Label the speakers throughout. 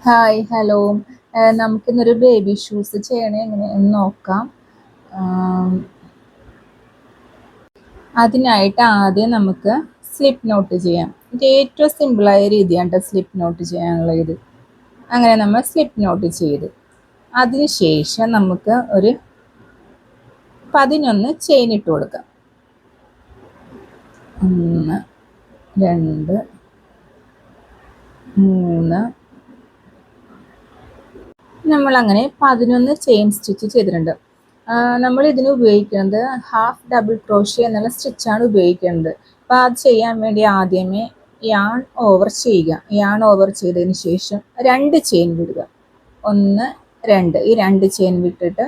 Speaker 1: Hi hello. നമുക്കിന്നൊരു baby shoes ചെയ്യണേ എങ്ങനെയെന്ന് നോക്കാം. ആം, അതിനായിട്ട് ആദ്യം നമുക്ക് സ്ലിപ്പ് നോട്ട് ചെയ്യാം. ഇത് ഏറ്റവും സിമ്പിളായ രീതിയാണ് സ്ലിപ്പ് നോട്ട് ചെയ്യാനുള്ള ഇത്. അങ്ങനെ നമ്മൾ സ്ലിപ്പ് നോട്ട് ചെയ്ത് അതിനുശേഷം നമുക്ക് ഒരു 11 ചെയിൻ ഇട്ട് കൊടുക്കാം. 1 2 3 നമ്മളങ്ങനെ 11 ചെയിൻ സ്റ്റിച്ച് ചെയ്തിട്ടുണ്ട്. നമ്മൾ ഇതിന് ഉപയോഗിക്കുന്നത് ഹാഫ് ഡബിൾ ക്രോഷ്യ എന്നുള്ള സ്റ്റിച്ചാണ് ഉപയോഗിക്കുന്നത്. അപ്പോൾ അത് ചെയ്യാൻ വേണ്ടി ആദ്യമേ യാൺ ഓവർ ചെയ്യുക. യാൺ ഓവർ ചെയ്തതിന് ശേഷം 2 ചെയിൻ വിടുക. 1 2 ഈ 2 ചെയിൻ വിട്ടിട്ട്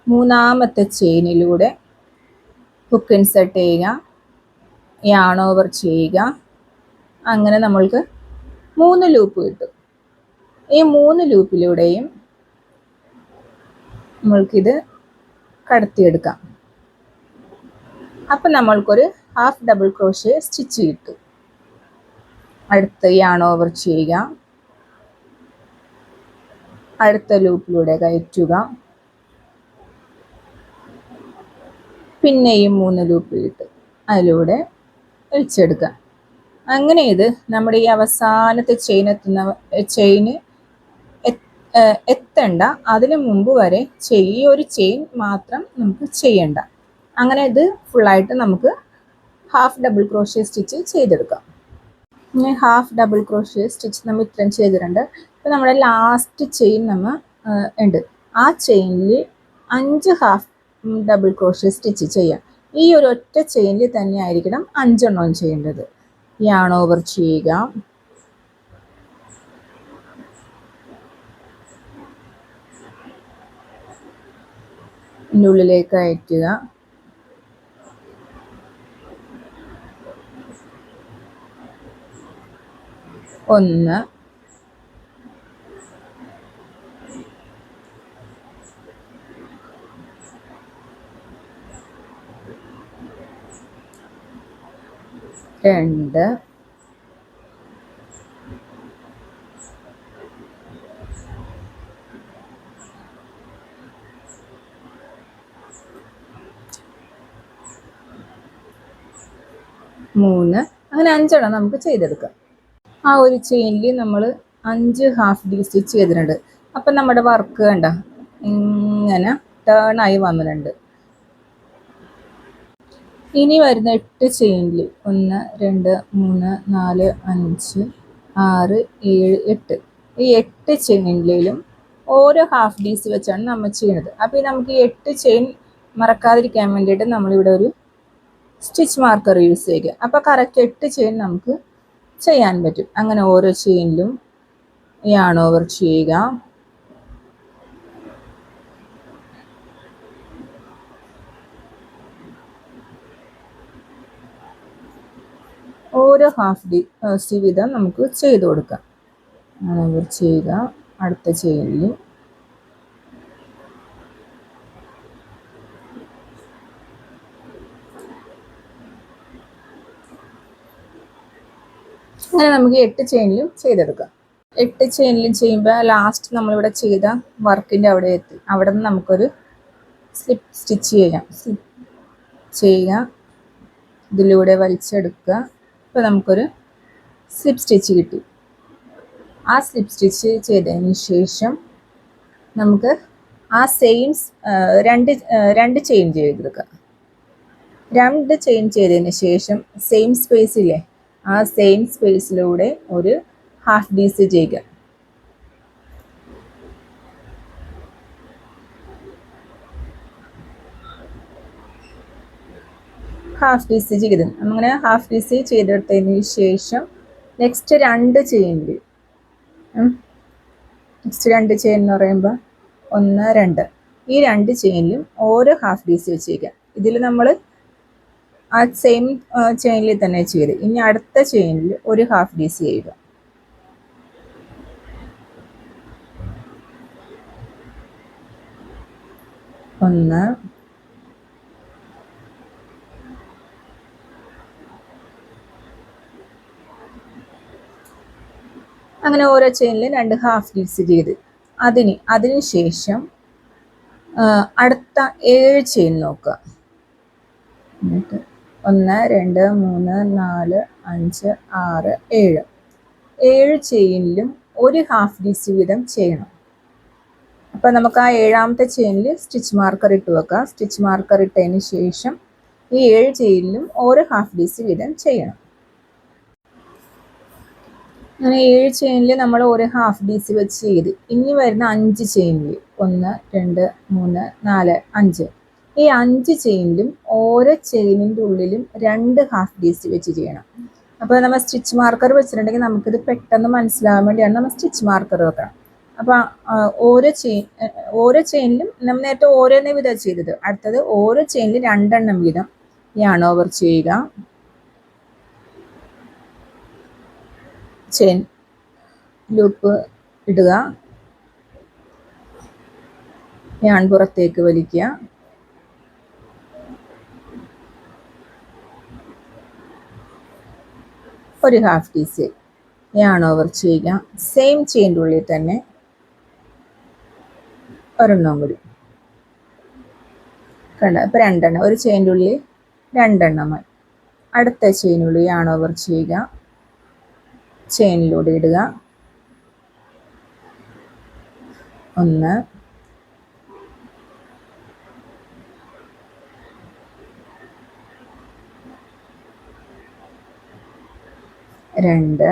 Speaker 1: മൂന്നാമത്തെ ചെയിനിലൂടെ ഹുക്ക് ഇൻസെർട്ട് ചെയ്യുക, യാൺ ഓവർ ചെയ്യുക. അങ്ങനെ നമ്മൾക്ക് 3 ലൂപ്പ് കിട്ടും. ഈ 3 ലൂപ്പിലൂടെയും നമ്മൾക്കിത് കടത്തിയെടുക്കാം. അപ്പം നമ്മൾക്കൊരു ഹാഫ് ഡബിൾ ക്രോഷ്യ സ്റ്റിച്ച് കിട്ടും. അടുത്ത യാൺ ഓവർ ചെയ്യുക, അടുത്ത ലൂപ്പിലൂടെ കയറ്റുക, പിന്നെയും 3 ലൂപ്പ് കിട്ടും, അതിലൂടെ വലിച്ചെടുക്കുക. അങ്ങനെ ഇത് നമ്മുടെ ഈ അവസാനത്തെ ചെയിന് എത്തണ്ട, അതിന് മുമ്പ് വരെ ഈ ഒരു ചെയിൻ മാത്രം നമുക്ക് ചെയ്യണ്ട. അങ്ങനെ ഇത് ഫുള്ളായിട്ട് നമുക്ക് ഹാഫ് ഡബിൾ ക്രോഷ്യ സ്റ്റിച്ച് ചെയ്തെടുക്കാം. ഇനി ഹാഫ് ഡബിൾ ക്രോഷ്യ സ്റ്റിച്ച് നമ്മൾ ഇത്രയും ചെയ്തിട്ടുണ്ട്. ഇപ്പോൾ നമ്മുടെ ലാസ്റ്റ് ചെയിൻ നമ്മൾ ഉണ്ട്. ആ ചെയിനിൽ 5 ഹാഫ് ഡബിൾ ക്രോഷ്യ സ്റ്റിച്ച് ചെയ്യാം. ഈ ഒരു ഒറ്റ ചെയിനിൽ തന്നെ ആയിരിക്കണം 5 എണ്ണം ചെയ്യേണ്ടത്. യാൺ ഓവർ ചെയ്യുക, ഉള്ളിലേക്ക് കയറ്റുക, ഒന്ന് രണ്ട് മൂന്ന് അങ്ങനെ 5 എണ്ണം നമുക്ക് ചെയ്തെടുക്കാം. ആ ഒരു ചെയിനിൽ നമ്മൾ 5 ഹാഫ് ഡി സ്റ്റിച്ച് ചെയ്തിട്ടുണ്ട്. അപ്പം നമ്മുടെ വർക്ക് കണ്ട ഇങ്ങനെ ടേൺ ആയി വന്നിട്ടുണ്ട്. ഇനി വരുന്ന 8 ചെയിനിൽ 1 2 3 4 5 6 7 8 ഈ 8 ചെയിനിലും ഓരോ ഹാഫ് ഡീസ് വെച്ചാണ് നമ്മൾ ചെയ്യുന്നത്. അപ്പോൾ നമുക്ക് ഈ 8 ചെയിൻ മറക്കാതിരിക്കാൻ വേണ്ടിയിട്ട് നമ്മളിവിടെ ഒരു സ്റ്റിച്ച് മാർക്കർ യൂസ് ചെയ്യുക. അപ്പോൾ കറക്റ്റ് 8 ചെയിൻ നമുക്ക് ചെയ്യാൻ പറ്റും. അങ്ങനെ ഓരോ ചെയിനിലും യാൺ ഓവർ ചെയ്യുക, ഓരോ ഹാഫ് ഡി വീതം നമുക്ക് ചെയ്ത് കൊടുക്കാം. യാൺ ഓവർ ചെയ്യുക, അടുത്ത ചെയിനിൽ അങ്ങനെ നമുക്ക് 8 ചെയിനിലും ചെയ്തെടുക്കാം. 8 ചെയിനിലും ചെയ്യുമ്പോൾ ലാസ്റ്റ് നമ്മളിവിടെ ചെയ്ത വർക്കിൻ്റെ അവിടെ എത്തി. അവിടെ നിന്ന് നമുക്കൊരു സ്ലിപ്പ് സ്റ്റിച്ച് ചെയ്യാം. സ്ലിപ്പ് ചെയ്യുക, ഇതിലൂടെ വലിച്ചെടുക്കുക. ഇപ്പോൾ നമുക്കൊരു സ്ലിപ്പ് സ്റ്റിച്ച് കിട്ടി. ആ സ്ലിപ്പ് സ്റ്റിച്ച് ചെയ്തതിന് ശേഷം നമുക്ക് ആ സെയിം രണ്ട് ചെയിൻ ചെയ്തെടുക്കാം. 2 ചെയിൻ ചെയ്തതിന് ശേഷം സെയിം സ്പേസിലെ ആ സെയിം സ്പേസിലൂടെ ഒരു ഹാഫ് ഡീസ് ചെയ്യുക. ഹാഫ് ഡീസ് ചെയ്ത് അങ്ങനെ ഹാഫ് ഡീസ് ചെയ്തെടുത്തതിന് ശേഷം നെക്സ്റ്റ് 2 ചെയിനിൽ എന്ന് പറയുമ്പോൾ 1 2 ഈ 2 ചെയിനിലും ഓരോ ഹാഫ് ഡീസ് വെച്ചേക്കുക. ഇതിൽ നമ്മൾ ആ സെയിം ചെയിനിൽ തന്നെ ചെയ്ത് ഇനി അടുത്ത ചെയിനിൽ ഒരു ഹാഫ് ഡീസ് ചെയ്യുക. ഒന്ന് അങ്ങനെ ഓരോ ചെയിനിലും 2 ഹാഫ് ബീഡ്സ് ചെയ്ത് അതിന് ശേഷം അടുത്ത 7 ചെയിൻ നോക്കുക. എന്നിട്ട് 1 2 3 4 5 6 7 ചെയിനിലും ഒരു ഹാഫ് ബീഡ്സ് വീതം ചെയ്യണം. അപ്പോൾ നമുക്ക് ആ 7ാമത്തെ ചെയിനിൽ സ്റ്റിച്ച് മാർക്കർ ഇട്ട് വെക്കാം. സ്റ്റിച്ച് മാർക്കർ ഇട്ടതിന് ശേഷം ഈ 7 ചെയിനിലും ഓരോ ഹാഫ് ബീഡ്സ് വീതം ചെയ്യണം. അങ്ങനെ 7 ചെയിനിൽ നമ്മൾ ഒരു ഹാഫ് ബീഡ്സ് വെച്ച് ചെയ്ത് ഇനി വരുന്ന 5 ചെയിനിൽ 1 2 3 4 5 ഈ 5 ചെയിനിലും ഓരോ ചെയിനിൻ്റെ ഉള്ളിലും 2 ഹാഫ് ബീഡ്സ് വെച്ച് ചെയ്യണം. അപ്പോൾ നമ്മൾ സ്റ്റിച്ച് മാർക്കർ വെച്ചിട്ടുണ്ടെങ്കിൽ നമുക്കിത് പെട്ടെന്ന് മനസ്സിലാകാൻ വേണ്ടിയാണ് നമ്മൾ സ്റ്റിച്ച് മാർക്കർ വെക്കണം. അപ്പോൾ ഓരോ ചെയിനിലും നമ്മൾ നേരത്തെ ഓരോന്നേ വീതം ചെയ്തത്, അടുത്തത് ഓരോ ചെയിനിലും 2 എണ്ണം വീതം യാൺ ഓവർ ചെയ്യുക. ചെയിൻ ലൂപ്പ് ഇടുക, യാൺ പുറത്തേക്ക് വലിക്കുക, ഒരു ഹാഫ് പീസ് യാൺ ഓവർ ചെയ്യുക. സെയിം ചെയിൻ്റെ ഉള്ളിൽ തന്നെ ഒരെണ്ണം കൂടി കണ്ട. ഇപ്പോൾ 2 എണ്ണം, ഒരു ചെയിൻ്റെ ഉള്ളിൽ 2 എണ്ണമായി. അടുത്ത ചെയിനുള്ളിൽ യാൺ ഓവർ ചെയ്യുക, ചെയിനിലൂടെ ഇടുക, 1 2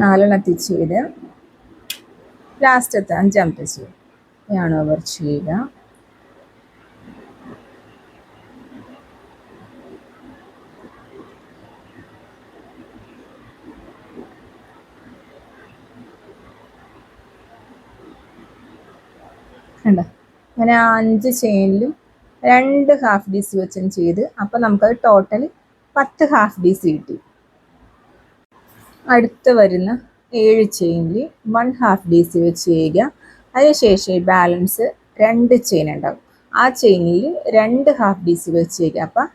Speaker 1: 4 ചെയ്ത് ലാസ്റ്റത്തെ 5ാമത്തെ ചെയിൻ യാൺ ഓവർ ചെയ്യുക. കണ്ടോ? അങ്ങനെ 5 ചെയിനിലും 2 ഹാഫ് ബീഡ്സ് വെച്ചും ചെയ്ത് അപ്പോൾ നമുക്കത് ടോട്ടൽ 10 ഹാഫ് ബീഡ്സ് കിട്ടി. അടുത്ത് വരുന്ന 7 ചെയിനിൽ 1 ഹാഫ് ബീഡ്സ് വെച്ച് ചെയ്യുക. അതിനുശേഷം ബാലൻസ് 2 ചെയിൻ ഉണ്ടാകും. ആ ചെയിനിൽ 2 ഹാഫ് ബീഡ്സ് വെച്ച് ചെയ്യുക. അപ്പം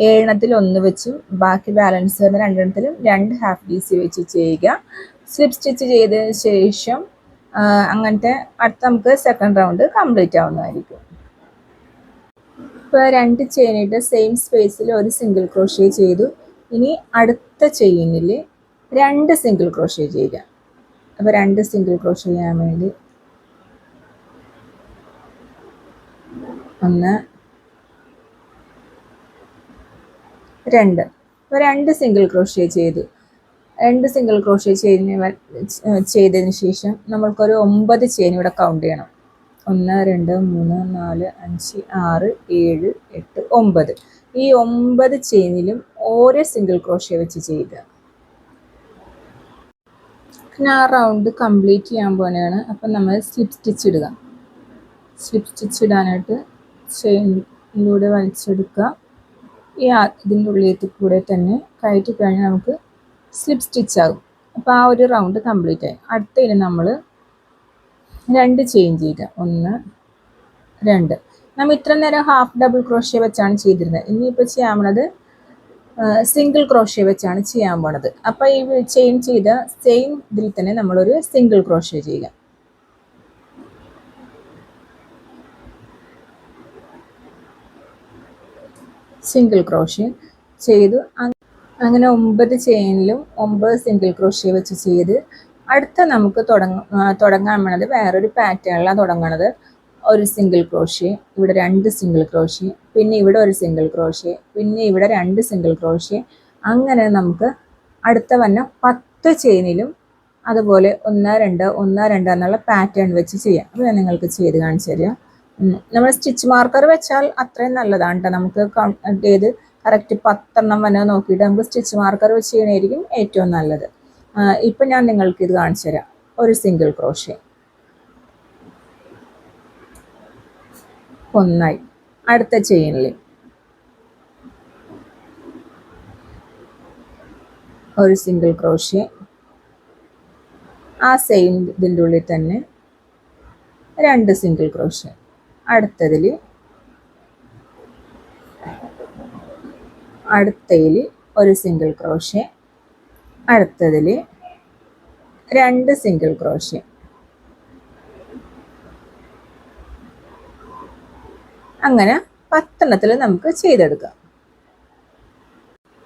Speaker 1: 7 1 വെച്ചും ബാക്കി ബാലൻസ് വരുന്ന 2 2 ഹാഫ് ബീഡ്സ് വെച്ച് ചെയ്യുക. സ്ലിപ്പ് സ്റ്റിച്ച് ചെയ്തതിന് ശേഷം അങ്ങനത്തെ അടുത്ത നമുക്ക് സെക്കൻഡ് റൗണ്ട് കംപ്ലീറ്റ് ആവുന്നതായിരിക്കും. ഇപ്പോൾ 2 ചെയിനിട്ട് സെയിം സ്പേസിൽ ഒരു സിംഗിൾ ക്രോഷ്യ ചെയ്തു. ഇനി അടുത്ത ചെയിനിൽ 2 സിംഗിൾ ക്രോഷ്യ ചെയ്യുക. അപ്പോൾ 2 സിംഗിൾ ക്രോഷ്യ ചെയ്യാൻ വേണ്ടി 1 2 അപ്പോൾ 2 സിംഗിൾ ക്രോഷ്യ ചെയ്തു. 2 സിംഗിൾ ക്രോഷ്യ ചെയ്തതിന് ശേഷം നമ്മൾക്കൊരു 9 ചെയിൻ ഇവിടെ കൗണ്ട് ചെയ്യണം. 1 2 3 4 5 6 7 8 9 ഈ 9 ചെയിനിലും ഓരോ സിംഗിൾ ക്രോഷ്യ വെച്ച് ചെയ്യുക. പിന്നെ ആ റൗണ്ട് കംപ്ലീറ്റ് ചെയ്യാൻ പോലെയാണ്. അപ്പം നമ്മൾ സ്ലിപ്പ് സ്റ്റിച്ച് ഇടുക. സ്ലിപ്പ് സ്റ്റിച്ച് ഇടാനായിട്ട് ചെയിനിലൂടെ വലിച്ചെടുക്കുക. ഇതിൻ്റെ ഉള്ളിലേക്ക് കൂടെ തന്നെ കയറ്റി കഴിഞ്ഞാൽ നമുക്ക് സ്ലിപ്പ് സ്റ്റിച്ച് ആകും. അപ്പോൾ ആ ഒരു റൗണ്ട് കംപ്ലീറ്റ് ആയി. അടുത്തതിന് നമ്മൾ 2 ചെയിൻ ചെയ്യുക. 1 2 നമ്മൾ ഇത്ര നേരം ഹാഫ് ഡബിൾ ക്രോഷ്യ വെച്ചാണ് ചെയ്തിരുന്നത്. ഇനിയിപ്പോൾ ചെയ്യാൻ പോണത് സിംഗിൾ ക്രോഷ്യ വെച്ചാണ് ചെയ്യാൻ പോണത്. അപ്പോൾ ഈ ചെയിൻ ചെയ്ത സെയിം ഇതിൽ തന്നെ നമ്മളൊരു സിംഗിൾ ക്രോഷ്യ ചെയ്യുക. സിംഗിൾ ക്രോഷ്യ ചെയ്തു. അങ്ങനെ 9 ചെയിനിലും 9 സിംഗിൾ ക്രോഷ്യ വെച്ച് ചെയ്ത് അടുത്ത നമുക്ക് തുടങ്ങാൻ വേണ്ടത് വേറൊരു പാറ്റേണിലാണ് തുടങ്ങണത്. ഒരു സിംഗിൾ ക്രോഷ്യ, ഇവിടെ 2 സിംഗിൾ ക്രോഷ്യ, പിന്നെ ഇവിടെ ഒരു സിംഗിൾ ക്രോഷ്യ, പിന്നെ ഇവിടെ 2 സിംഗിൾ ക്രോഷ്യ. അങ്ങനെ നമുക്ക് അടുത്ത വന്ന 10 ചെയിനിലും അതുപോലെ 1 2 1 2 എന്നുള്ള പാറ്റേൺ വെച്ച് ചെയ്യാം. അപ്പോൾ ഞാൻ നിങ്ങൾക്ക് ചെയ്ത് കാണിച്ചു തരാം. നമ്മൾ സ്റ്റിച്ച് മാർക്കർ വെച്ചാൽ അത്രയും നല്ലതാണ് കേട്ടോ. നമുക്ക് ഏത് കറക്റ്റ് 10 വരെ നോക്കിയിട്ട് നമുക്ക് സ്റ്റിച്ച് മാർക്കർ വെച്ച് ചെയ്യണമായിരിക്കും ഏറ്റവും നല്ലത്. ഇപ്പം ഞാൻ നിങ്ങൾക്ക് ഇത് കാണിച്ചു തരാം. ഒരു സിംഗിൾ ക്രോഷ്യ ഒന്നായി. അടുത്ത ചെയിനിൽ ഒരു സിംഗിൾ ക്രോഷ്യ, ആ സെയിം ഇതിൻ്റെ ഉള്ളിൽ തന്നെ 2 സിംഗിൾ ക്രോഷ്യ, അടുത്തതിൽ ഒരു സിംഗിൾ ക്രോഷ്യ, അടുത്തതിൽ 2 സിംഗിൾ ക്രോഷ്യ. അങ്ങനെ 10 നമുക്ക് ചെയ്തെടുക്കാം.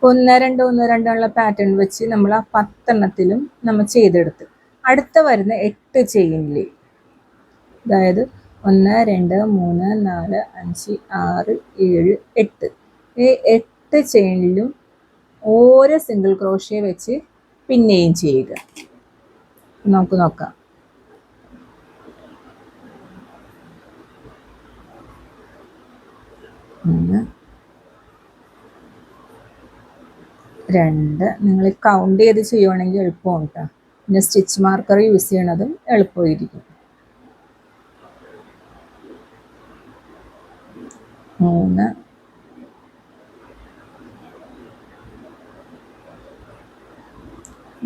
Speaker 1: 1 2 1 2 ഉള്ള പാറ്റേൺ വെച്ച് നമ്മൾ ആ 10 നമ്മൾ ചെയ്തെടുത്ത് അടുത്ത വരുന്ന 8 ചെയിനിൽ, അതായത് 1 2 3 4 5 6 7 8 ഈ 8 ചെയിനിലും ഓരോ സിംഗിൾ ക്രോഷ്യ വെച്ച് പിന്നെയും ചെയ്യുക. നമുക്ക് നോക്കാം. 1 2 നിങ്ങൾ കൗണ്ട് ചെയ്ത് ചെയ്യുവാണെങ്കിൽ എളുപ്പമാണ് കേട്ടോ. പിന്നെ സ്റ്റിച്ച് മാർക്കർ യൂസ് ചെയ്യണതും എളുപ്പമായിരിക്കും. 3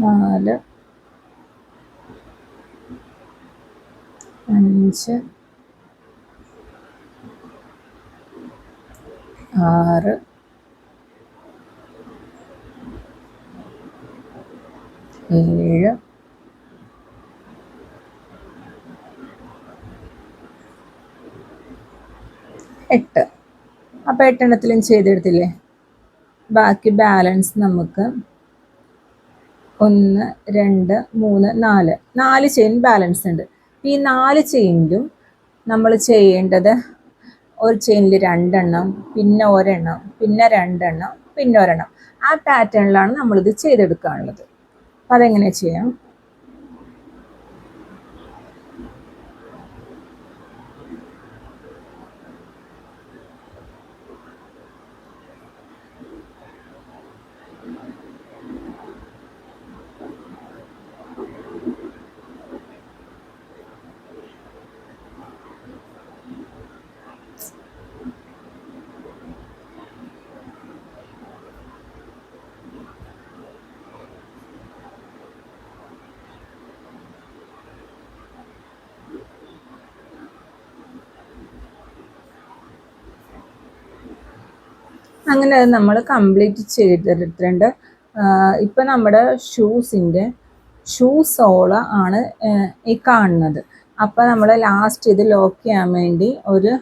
Speaker 1: 4 5 6 7 8. അപ്പോൾ 8 ചെയ്തെടുത്തില്ലേ? ബാക്കി ബാലൻസ് നമുക്ക് 1 2 3 4 ചെയിൻ ബാലൻസ് ഉണ്ട്. ഈ 4 ചെയിനിലും നമ്മൾ ചെയ്യേണ്ടത് ഒരു ചെയിനിൽ 2 എണ്ണം, പിന്നെ ഒരെണ്ണം, പിന്നെ 2 എണ്ണം, പിന്നെ ഒരെണ്ണം. ആ പാറ്റേണിലാണ് നമ്മളിത് ചെയ്തെടുക്കാനുള്ളത്. അപ്പം അതെങ്ങനെ ചെയ്യാം? അങ്ങനെ അത് നമ്മൾ കംപ്ലീറ്റ് ചെയ്തെടുത്തിട്ടുണ്ട്. ഇപ്പം നമ്മുടെ ഷൂസിൻ്റെ സോള ആണ് ഈ കാണുന്നത്. അപ്പോൾ നമ്മൾ ലാസ്റ്റ് ഇത് ലോക്ക് ചെയ്യാൻ വേണ്ടി ഒരു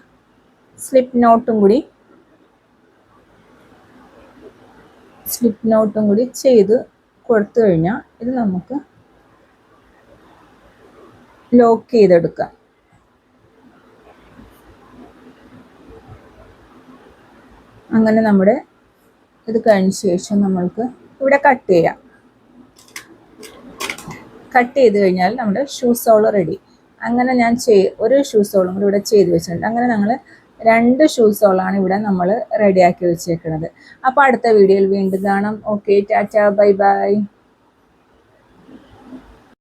Speaker 1: സ്ലിപ്പ് നോട്ടും കൂടി ചെയ്ത് കൊടുത്തു കഴിഞ്ഞാൽ ഇത് നമുക്ക് ലോക്ക് ചെയ്തെടുക്കാം. അങ്ങനെ നമ്മുടെ ഇത് കഴിഞ്ഞ ശേഷം നമ്മൾക്ക് ഇവിടെ കട്ട് ചെയ്യാം. കട്ട് ചെയ്ത് കഴിഞ്ഞാൽ നമ്മുടെ ഷൂ സോള് റെഡി. അങ്ങനെ ഞാൻ ഒരു ഷൂ സോളും കൂടി ഇവിടെ ചെയ്ത് വെച്ചിട്ടുണ്ട്. അങ്ങനെ ഞങ്ങൾ 2 ഷൂ സോളാണ് ഇവിടെ നമ്മൾ റെഡിയാക്കി വെച്ചേക്കുന്നത്. അപ്പോൾ അടുത്ത വീഡിയോയിൽ വീണ്ടും കാണാം. Okay, Tata, bye bye.